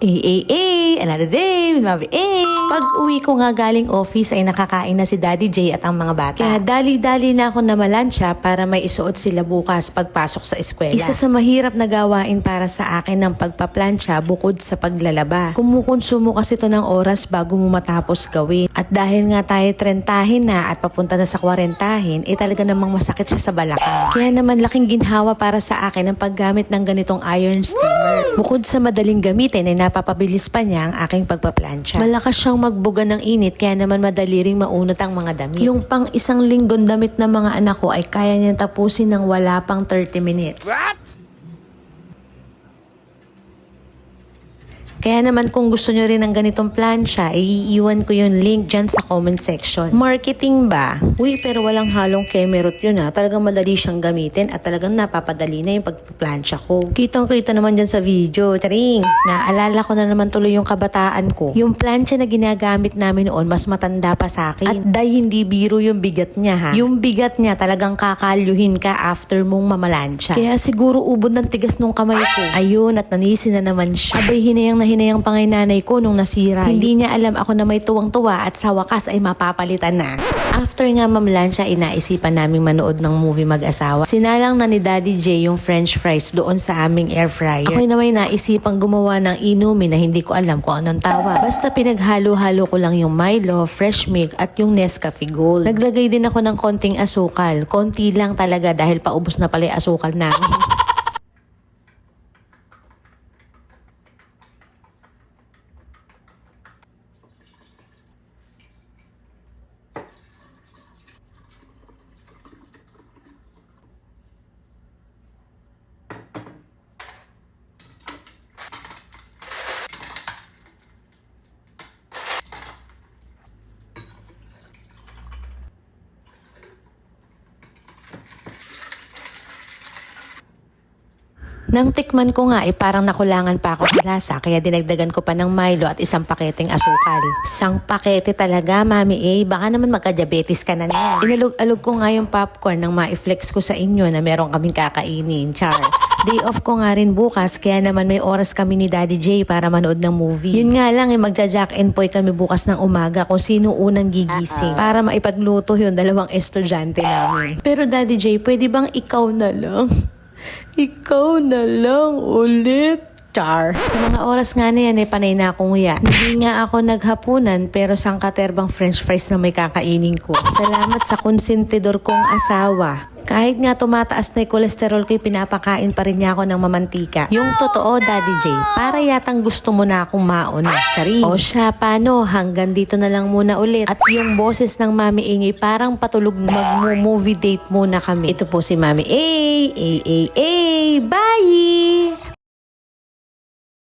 Another day with Mami A. Pag uwi ko nga galing office ay nakakain na si Daddy J at ang mga bata. Kaya dali-dali na ako na malansya para may isuot sila bukas pagpasok sa eskwela. Isa sa mahirap na gawain para sa akin ng pagpaplansya bukod sa paglalaba. Kumukonsumo kasi ito ng oras bago mo matapos gawin. At dahil nga tayo 30 na at papunta na sa 40, talaga namang masakit siya sa balakang. Kaya naman laking ginhawa para sa akin ang paggamit ng ganitong iron steamer. Bukod sa madaling gamitin ay napapabilis pa niya ang aking pagpaplansya. Malakas siyang magbuga ng init kaya naman madali ring maunot ang mga damit. Yung pang isang linggong damit ng mga anak ko ay kaya niyang tapusin ng wala pang 30 minutes. What? Kaya naman kung gusto nyo rin ng ganitong plansya, iiwan ko yung link dyan sa comment section. Marketing ba? Uy, pero walang halong kemerot yun ha. Talagang madali siyang gamitin at talagang napapadali na yung pagplansya ko. Kitang-kita naman dyan sa video. Taring! Naalala ko na naman tuloy yung kabataan ko. Yung plansya na ginagamit namin noon, mas matanda pa sa akin. At dahil hindi biro yung bigat niya ha. Yung bigat niya talagang kakalyuhin ka after mong mamalansya. Kaya siguro ubod ng tigas nung kamay ko. Ayun, at nanisi na naman siya. Abay, hinayang pangay nanay ko nung nasira. Hindi niya alam ako na may tuwang-tuwa at sa wakas ay mapapalitan na. After nga mamlansya, inaisipan naming manood ng movie mag-asawa. Sinalang na ni Daddy J yung french fries doon sa aming air fryer. Ako'y naman naisipang gumawa ng inumin na hindi ko alam kung anong tawa. Basta pinaghalo-halo ko lang yung Milo, fresh milk at yung Nescafe Gold. Naglagay din ako ng konting asukal. Konti lang talaga dahil paubos na pala yung asukal namin. Nang tikman ko nga parang nakulangan pa ako sa lasa kaya dinagdagan ko pa ng Milo at isang paketeng asukal. Isang pakete talaga, Mami A. Baka naman magka-diabetes ka na niya. Inalog-alog ko nga yung popcorn nang ma-flex ko sa inyo na meron kaming kakainin. Char. Day off ko nga rin bukas kaya naman may oras kami ni Daddy J para manood ng movie. Yun nga lang magja-jack and poy kami bukas ng umaga kung sino unang gigising para maipagluto yung dalawang estudyante namin. Pero Daddy J, pwede bang ikaw na lang? Ikaw na lang ulit. Char. Sa mga oras nga na yan panay na akong nguya. Hindi nga ako naghapunan pero sangkaterbang french fries na may kakainin ko. Salamat sa konsentidor kong asawa. Kahit nga tumataas na yung kolesterol ko, pinapakain pa rin niya ako ng mamantika. Yung totoo, Daddy J, para yatang gusto mo na akong mauna. Charing. O siya, paano? Hanggang dito na lang muna ulit. At yung boses ng Mami A parang patulog mag-movie date muna kami. Ito po si Mami A. Bye!